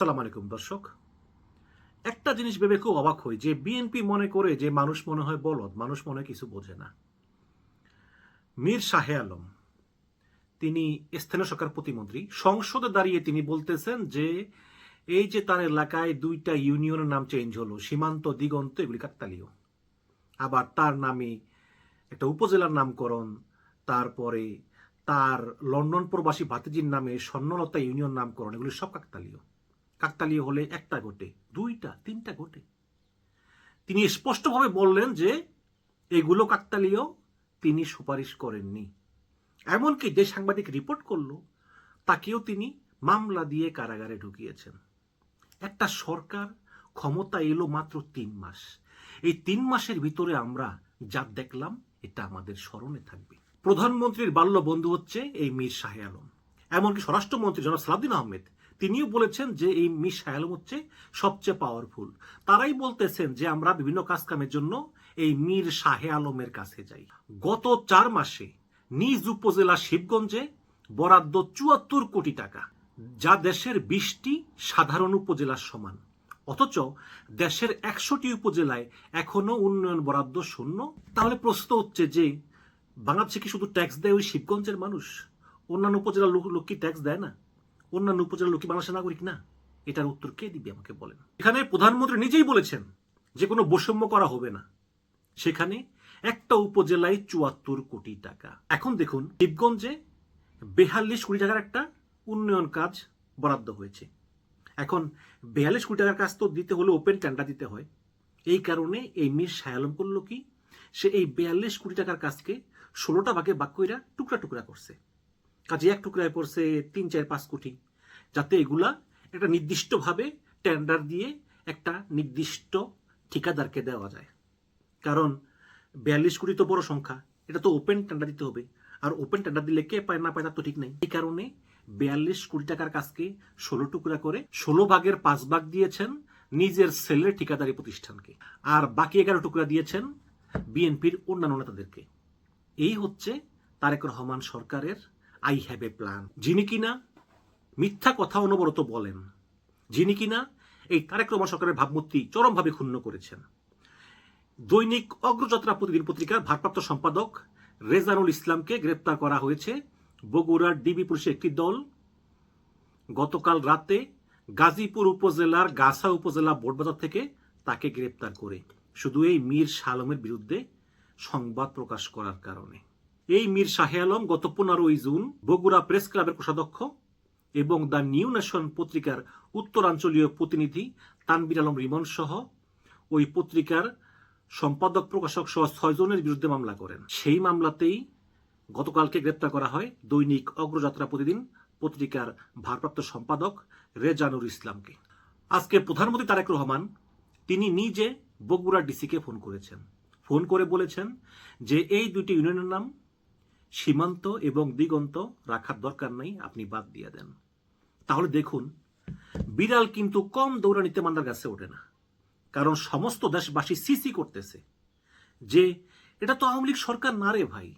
আসসালামু আলাইকুম দর্শক। একটা জিনিস ভেবে খুব অবাক হই যে বিএনপি মনে করে যে মানুষ মনে হয় বলদ, মানুষ মনে হয় কিছু বোঝে না। মীর শাহে আলম তিনি স্থানীয় সরকার প্রতিমন্ত্রী, সংসদে দাঁড়িয়ে তিনি বলতেছেন যে এই যে তার এলাকায় দুইটা ইউনিয়নের নাম চেঞ্জ হলো, সীমান্ত, দিগন্ত, এগুলি কাকতালীয়। আবার তার নামে একটা উপজেলার নামকরণ, তারপরে তার লন্ডন প্রবাসী ভাতিজির নামে স্বর্ণলতা ইউনিয়ন নামকরণ, এগুলি সব কাকতালীয়। কাকতালীয় হলে একটা ঘটে, দুইটা, তিনটা ঘটে। তিনি স্পষ্টভাবে বললেন যে এগুলো কাকতালীয়, তিনি সুপারিশ করেননি। এমনকি যে সাংবাদিক রিপোর্ট করলো তাকেও তিনি মামলা দিয়ে কারাগারে ঢুকিয়েছেন। একটা সরকার ক্ষমতা এলো মাত্র ৩ মাস। এই ৩ মাসের ভিতরে আমরা যা দেখলাম এটা আমাদের স্মরণে থাকবে। প্রধানমন্ত্রীর বাল্য বন্ধু হচ্ছে এই মীর শাহে আলম। এমনকি স্বরাষ্ট্রমন্ত্রী জনাব সালাউদ্দিন আহমেদ তিনিও বলেছেন যে এই মীর শাহে আলম হচ্ছে সবচেয়ে পাওয়ারফুল। তারাই বলতেছেন যে আমরা বিভিন্ন কাজ কামের জন্য এই মীর শাহে আলমের কাছে যাই। গত ৪ মাসে নিজ উপজেলা শিবগঞ্জে বরাদ্দ ৭৪ কোটি টাকা, যা দেশের ২০টি সাধারণ উপজেলার সমান। অথচ দেশের ১০০টি উপজেলায় এখনো উন্নয়ন বরাদ্দ শূন্য। তাহলে প্রশ্ন হচ্ছে যে বাংলাদেশে কি শুধু ট্যাক্স দেয় ওই শিবগঞ্জের মানুষ? অন্যান্য উপজেলার লোক কি ট্যাক্স দেয় না? অন্যান্য উপজেলার লোক কি বাংলাদেশের নাগরিক না? এটার উত্তর কে দিবে আমাকে বলেন। এখানে প্রধানমন্ত্রী নিজেই বলেছেন যে কোনো বৈষম্য করা হবে না। সেখানে একটা উপজেলায় ৭৪ কোটি টাকা। এখন দেখুন শিবগঞ্জে ৪২ কোটি টাকার একটা উন্নয়ন কাজ বরাদ্দ হয়েছে। এখন ৪২ কোটি টাকার কাজ তো দিতে হলে ওপেন টেন্ডার দিতে হয়। এই কারণে এই মীর শাহে আলম করলো কি, সে এই ৪২ কোটি টাকার কাজকে ১৬টা ভাগে ভাগ কইরা টুকরা টুকরা করছে। কাজে এক টুকরায় পড়ছে ৩, ৪, ৫ কোটি, যাতে এগুলা একটা নির্দিষ্টভাবে টেন্ডার দিয়ে একটা নির্দিষ্ট ঠিকাদারকে দেওয়া যায়। কারণ ৪২ কোটি তো বড় সংখ্যা, এটা তো ওপেন টেন্ডার দিতে হবে। আর ওপেন টেন্ডার দিলে কে পায় না পায় তার তো ঠিক নেই। এই কারণে ৪২ কোটি টাকার কাজকে ১৬ টুকরা করে ১৬ ভাগের ৫ ভাগ দিয়েছেন নিজের সেলের ঠিকাদারি প্রতিষ্ঠানকে, আর বাকি ১১ টুকরা দিয়েছেন বিএনপির অন্যান্য নেতাদেরকে। এই হচ্ছে তারেক রহমান সরকারের আই হ্যাভ এ প্ল্যান। যিনি কিনা মিথ্যা কথা অনবরত বলেন, যিনি কিনা এই তারেক রহমান সরকারের ভাবমূর্তি চরমভাবে ক্ষুণ্ণ করেছেন। দৈনিক অগ্রযাত্রা প্রতিদিন পত্রিকার ভারপ্রাপ্ত সম্পাদক রেজানুল ইসলামকে গ্রেপ্তার করা হয়েছে বগুড়ার ডিবি পুলিশের একটি দল গতকাল রাতে গাজীপুর উপজেলার গাছা উপজেলা বোর্ডবাজার থেকে তাকে গ্রেপ্তার করে শুধু এই মীর শাহ আলমের বিরুদ্ধে সংবাদ প্রকাশ করার কারণে। এই মীর শাহে আলম গত ১৫ই জুন বগুড়া প্রেস ক্লাবের কোষাধ্যক্ষ এবং দ্য নিউ নেশন পত্রিকার উত্তরাঞ্চলীয় প্রতিনিধি তানবির আলম রিমন সহ ওই পত্রিকার সম্পাদক প্রকাশক সহ ৬ জনের বিরুদ্ধে মামলা করেন। সেই মামলাতেই গতকালকে গ্রেপ্তার করা হয় দৈনিক অগ্রযাত্রা প্রতিদিন পত্রিকার ভারপ্রাপ্ত সম্পাদক রেজানুর ইসলামকে। আজকে প্রধানমন্ত্রী তারেক রহমান তিনি নিজে বগুড়া ডিসিকে ফোন করেছেন। ফোন করে বলেছেন যে এই দুটি ইউনিয়নের নাম সীমান্ত এবং দিগন্ত রাখার দরকার নাই, আপনি বাদ দিয়ে দেন। তাহলে দেখুন, বিড়াল কিন্তু কম দৌড়ানিতে মান্দার গাছে ওঠে না। কারণ সমস্ত দেশবাসী সিসি করতেছে যে এটা তো আওয়ামী লীগ সরকার না রে ভাই,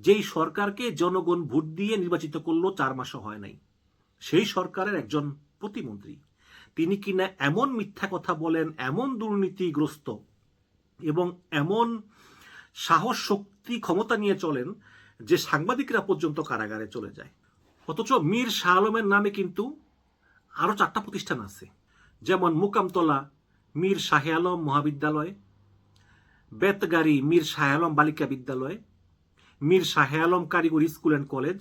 যেই সরকারকে জনগণ ভোট দিয়ে নির্বাচিত করলো ৪ মাসও হয় নাই, সেই সরকারের একজন প্রতিমন্ত্রী তিনি কিনা এমন মিথ্যা কথা বলেন, এমন দুর্নীতিগ্রস্ত এবং এমন সাহস শক্তি ক্ষমতা নিয়ে চলেন যে সাংবাদিকরা পর্যন্ত কারাগারে চলে যায়। অথচ মীর শাহ আলমের নামে কিন্তু আরো ৪টা প্রতিষ্ঠান আছে, যেমন মুকামতলা মীর শাহে আলম মহাবিদ্যালয়, বেতগাড়ি মীর শাহে আলম বালিকা বিদ্যালয়, মীর শাহে আলম কারিগরি স্কুল অ্যান্ড কলেজ,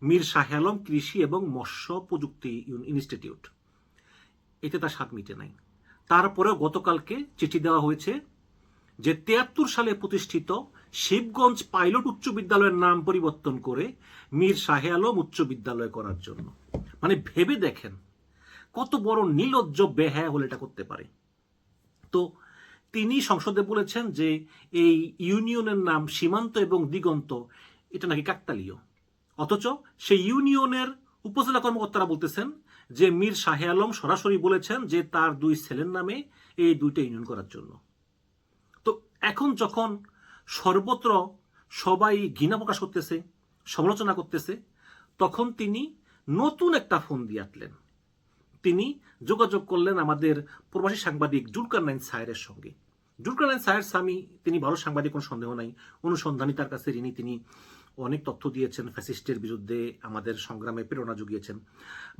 মীর শাহে আলম কৃষি এবং মৎস্য প্রযুক্তি ইনস্টিটিউট। এতে তার স্বাদ মিটে নাই। তারপরেও গতকালকে চিঠি দেওয়া হয়েছে যে ৭৩ সালে প্রতিষ্ঠিত শিবগঞ্জ পাইলট উচ্চ বিদ্যালয়ের নাম পরিবর্তন করে মীর শাহে আলম উচ্চ বিদ্যালয় করার জন্য। মানে ভেবে দেখেন কত বড় নির্লজ্জ বেহায়া হলে এটা করতে পারে। তো তিনি সংসদে বলেছেন যে এই ইউনিয়নের নাম সীমান্ত এবং দিগন্ত এটা নাকি কাকতালীয়। অথচ সেই ইউনিয়নের উপজেলা কর্মকর্তারা বলতেছেন যে মীর শাহে আলম সরাসরি বলেছেন যে তার ২ ছেলের নামে এই ২টা ইউনিয়ন করার জন্য। তো এখন যখন সর্বত্র সবাই ঘৃণা প্রকাশ করতেছে, সমালোচনা করতেছে, তখন তিনি নতুন একটা ফোন দিয়ে আটলেন। তিনি যোগাযোগ করলেন আমাদের প্রবাসী সাংবাদিক জুলকারনাইন সায়েরের সঙ্গে। জুলকারনাইন সায়ের স্বামী, তিনি ভালো সাংবাদিক, কোনো সন্দেহ নাই, অনুসন্ধানী তার কাছে ঋণী। তিনি অনেক তথ্য দিয়েছেন, ফ্যাসিস্টের বিরুদ্ধে আমাদের সংগ্রামে প্রেরণা জুগিয়েছেন।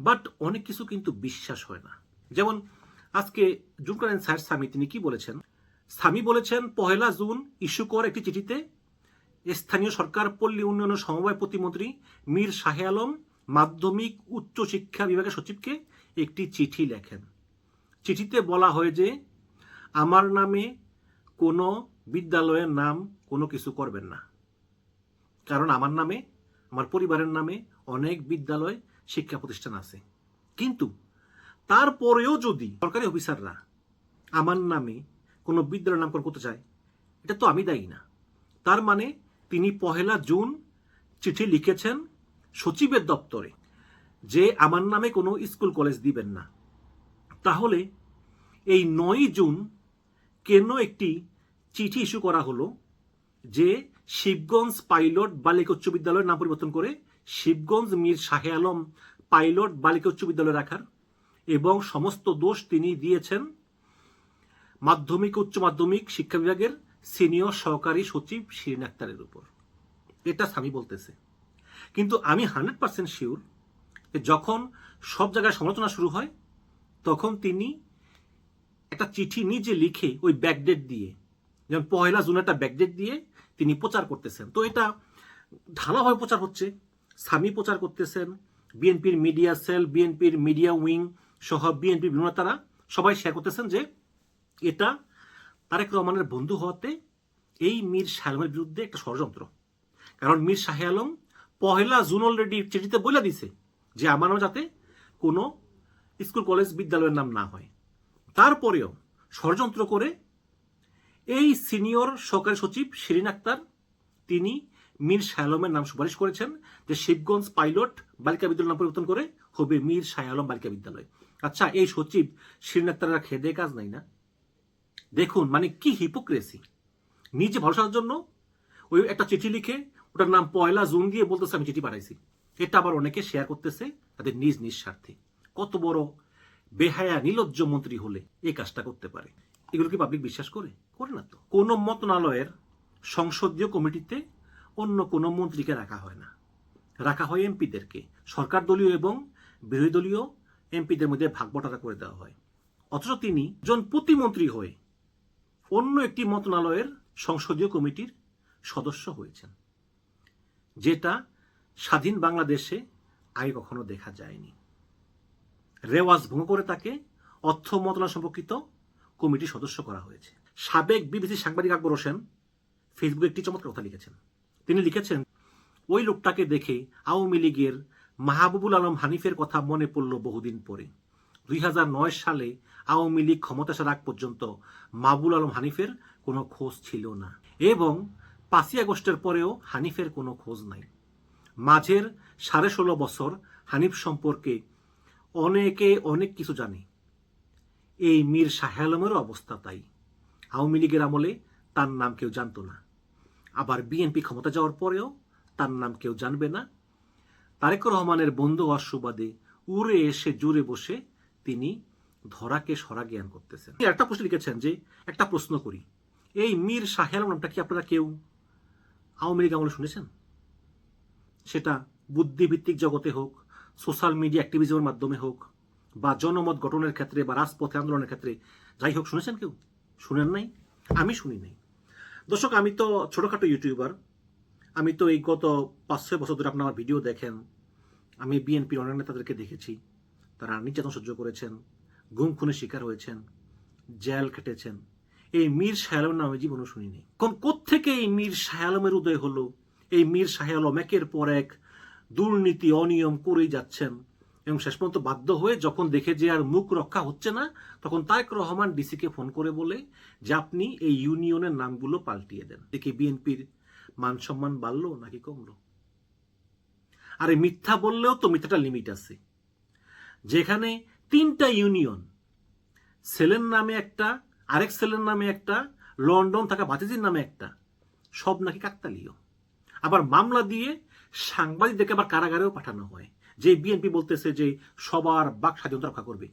বাট অনেক কিছু কিন্তু বিশ্বাস হয় না। যেমন আজকে জুলকারনাইন সায়ের স্বামী তিনি কি বলেছেন? স্বামী বলেছেন 1 জুন ইস্যু কর একটি চিঠিতে স্থানীয় সরকার পল্লী উন্নয়ন সমবায় প্রতিমন্ত্রী মীর শাহে আলম মাধ্যমিক উচ্চ শিক্ষা বিভাগের সচিবকে একটি চিঠি লেখেন। চিঠিতে বলা হয় যে আমার নামে কোনো বিদ্যালয়ের নাম কোনো কিছু করবেন না, কারণ আমার নামে, আমার পরিবারের নামে অনেক বিদ্যালয় শিক্ষা প্রতিষ্ঠান আছে। কিন্তু তারপরেও যদি সরকারি অফিসাররা আমার নামে কোনো বিদ্যালয়ের নামকরণ করতে চায়, এটা তো আমি দায়ী না। তার মানে তিনি 1 জুন চিঠি লিখেছেন সচিবের দপ্তরে যে আমার নামে কোনো স্কুল কলেজ দিবেন না। তাহলে এই 9 জুন কেন একটি চিঠি ইস্যু করা হলো যে শিবগঞ্জ পাইলট বালিকা উচ্চ বিদ্যালয়ের নাম পরিবর্তন করে শিবগঞ্জ মীর শাহে আলম পাইলট বালিকা উচ্চ বিদ্যালয় রাখার, এবং সমস্ত দোষ তিনি দিয়েছেন মাধ্যমিক উচ্চ মাধ্যমিক শিক্ষা বিভাগের সিনিয়র সহকারী সচিব শিরিন আক্তারের উপর? এটা স্বামী বলতেছে। কিন্তু আমি 100% শিওর যখন সব জায়গায় সমালোচনা শুরু হয় তখন তিনি একটা চিঠি নিজে লিখে ওই ব্যাকডেট দিয়ে, যেমন 1 জুন একটা ব্যাকডেট দিয়ে তিনি প্রচার করতেছেন। তো এটা ঢালাভাবে প্রচার হচ্ছে, স্বামী প্রচার করতেছেন, বিএনপির মিডিয়া সেল, বিএনপির মিডিয়া উইং সহ বিএনপির বিভিন্ন নেতারা সবাই শেয়ার করতেছেন যে এটা তারেক রহমানের বন্ধু হওয়াতে এই মীর শাহে আলমের বিরুদ্ধে একটা ষড়যন্ত্র। কারণ মীর শাহে আলম 1 জুন অলরেডি চিঠিতে বলে দিছে যে আমার নামে যাতে কোনো স্কুল কলেজ বিদ্যালয়ের নাম না হয়। তারপরেও ষড়যন্ত্র করে এই সিনিয়র সহকারী সচিব শিরিন আক্তার তিনি মীর শাহে আলমের নাম সুপারিশ করেছেন যে শিবগঞ্জ পাইলট বালিকা বিদ্যালয় নাম পরিবর্তন করে হবে মীর শাহে আলম বালিকা বিদ্যালয়। আচ্ছা, এই সচিব শিরিন আক্তারের খেদে কাজ নাই না? দেখুন মানে কি হিপোক্রেসি। নিজে ভরসার জন্য ওই একটা চিঠি লিখে ওটার নাম 1 জুন দিয়ে বলতেছে আমি চিঠি পাঠাইছি। এটা আবার অনেকে শেয়ার করতেছে তাদের নিজ নিজ স্বার্থে। কত বড় বেহায়া নির্লজ্জ মন্ত্রী হলে এই কাজটা করতে পারে? এগুলো কি পাবলিক বিশ্বাস করে? করে না তো। কোন মন্ত্রণালয়ের সংসদীয় কমিটিতে অন্য কোনো মন্ত্রীকে রাখা হয় না, রাখা হয় এমপিদেরকে। সরকার দলীয় এবং বিরোধী দলীয় এমপিদের মধ্যে ভাগ বটারা করে দেওয়া হয়। অথচ তিনি একজন প্রতিমন্ত্রী হয়ে অন্য একটি মন্ত্রণালয়ের সংসদীয় কমিটির সদস্য হয়েছেন, যেটা স্বাধীন বাংলাদেশে আগে কখনো দেখা যায়নি। রেওয়াজ ভঙ্গ করে তাকে অর্থ মন্ত্রণালয় সম্পর্কিত কমিটির সদস্য করা হয়েছে। সাবেক বিবিসি সাংবাদিক আকবর হোসেন ফেসবুকে একটি চমৎকার কথা লিখেছেন। তিনি লিখেছেন, ওই লোকটাকে দেখে আওয়ামী লীগের মাহবুবুল আলম হানিফের কথা মনে পড়ল বহুদিন পরে। 2009 সালে আওয়ামী লীগ ক্ষমতা আসার আগ পর্যন্ত মাহবুবুল আলম হানিফের কোনো খোঁজ ছিল না, এবং 5ই আগস্টের পরেও হানিফের কোনো খোঁজ নাই। মাঝের 16.5 বছর হানিফ সম্পর্কে অনেকে অনেক কিছু জানে। এই মীর শাহে আলমেরও অবস্থা তাই। আওয়ামী লীগের আমলে তার নাম কেউ জানতো না, আবার বিএনপি ক্ষমতা যাওয়ার পরেও তার নাম কেউ জানবে না। তারেক রহমানের বন্ধু হওয়ার সুবাদে উড়ে এসে জুড়ে বসে তিনি ধরাকে সরা জ্ঞান করতেছেন। একটা প্রশ্ন লিখেছেন যে একটা প্রশ্ন করি, এই মীর শাহে আলম নামটা কি আপনারা কেউ আওয়ামী লীগ আমলে শুনেছেন? সেটা বুদ্ধিভিত্তিক জগতে হোক, সোশ্যাল মিডিয়া অ্যাক্টিভিজমের মাধ্যমে হোক, বা জনমত গঠনের ক্ষেত্রে বা রাজপথে আন্দোলনের ক্ষেত্রে যাই হোক, শুনেছেন কেউ? শুনেন নাই? আমি শুনি নাই। দর্শক, আমি তো ছোটখাটো ইউটিউবার। আমি তো এই গত 5-6 বছর ধরে আপনার আমার ভিডিও দেখেন। আমি বিএনপির অনেক নেতাদেরকে দেখেছি, তারা নির্যাতন সহ্য করেছেন, গুম খুনের শিকার হয়েছেন, জেল কেটেছেন। এই মীর শাহে আলমের নামে জীবনও শুনিনি। কোত্থেকে এই মীর শাহে আলমের উদয় হলো? এই মীর শাহে আলম একের পর এক দুর্নীতি অনিয়ম করেই যাচ্ছেন, এবং শেষ পর্যন্ত বাধ্য হয়ে যখন দেখে যে আর মুখ রক্ষা হচ্ছে না, তখন তারেক রহমান ডিসিকে ফোন করে বলে যে আপনি এই ইউনিয়নের নামগুলো পাল্টিয়ে দেন। দেখি বিএনপির মান সম্মান বাড়লো নাকি কমলো? আরে মিথ্যা বললেও তো মিথ্যাটা লিমিট আছে। যেখানে 3টা ইউনিয়ন, সেলের নামে একটা, আরেক সেলের নামে একটা, লন্ডন থাকা ভাতিজির নামে একটা, সব নাকি কাকতালীয়। আবার মামলা দিয়ে সাংবাদিকদেরকে আবার কারাগারেও পাঠানো হয় যে বিএনপি বলতেছে যে সবার বাক স্বাধীনতা রক্ষা করবে,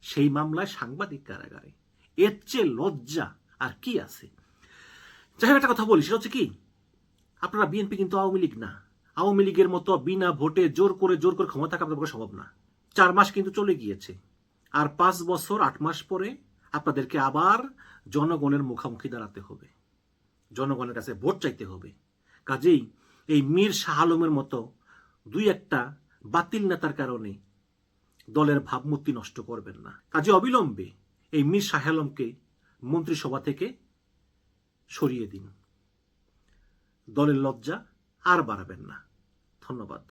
সেই মামলায় সাংবাদিক কারাগারে। এর চেয়ে লজ্জা আর কি আছে? যাই হোক, একটা কথা বলি, সেটা হচ্ছে কি, আপনারা বিএনপি কিন্তু আওয়ামী লীগ না। আওয়ামী লীগের মতো বিনা ভোটে জোর করে ক্ষমতা থাকা আপনাদের পক্ষে সম্ভব না। 4 মাস কিন্তু চলে গিয়েছে, আর 5 বছর 8 মাস পরে আপনাদেরকে আবার জনগণের মুখোমুখি দাঁড়াতে হবে, জনগণের কাছে ভোট চাইতে হবে। কাজেই এই মীর শাহ আলমের মতো 2-1টা বাতিল নেতার কারণে দলের ভাবমূর্তি নষ্ট করবেন না। কাজে অবিলম্বে এই মীর শাহ আলমকে মন্ত্রিসভা থেকে সরিয়ে দিন। দলের লজ্জা আর বাড়াবেন না। ধন্যবাদ।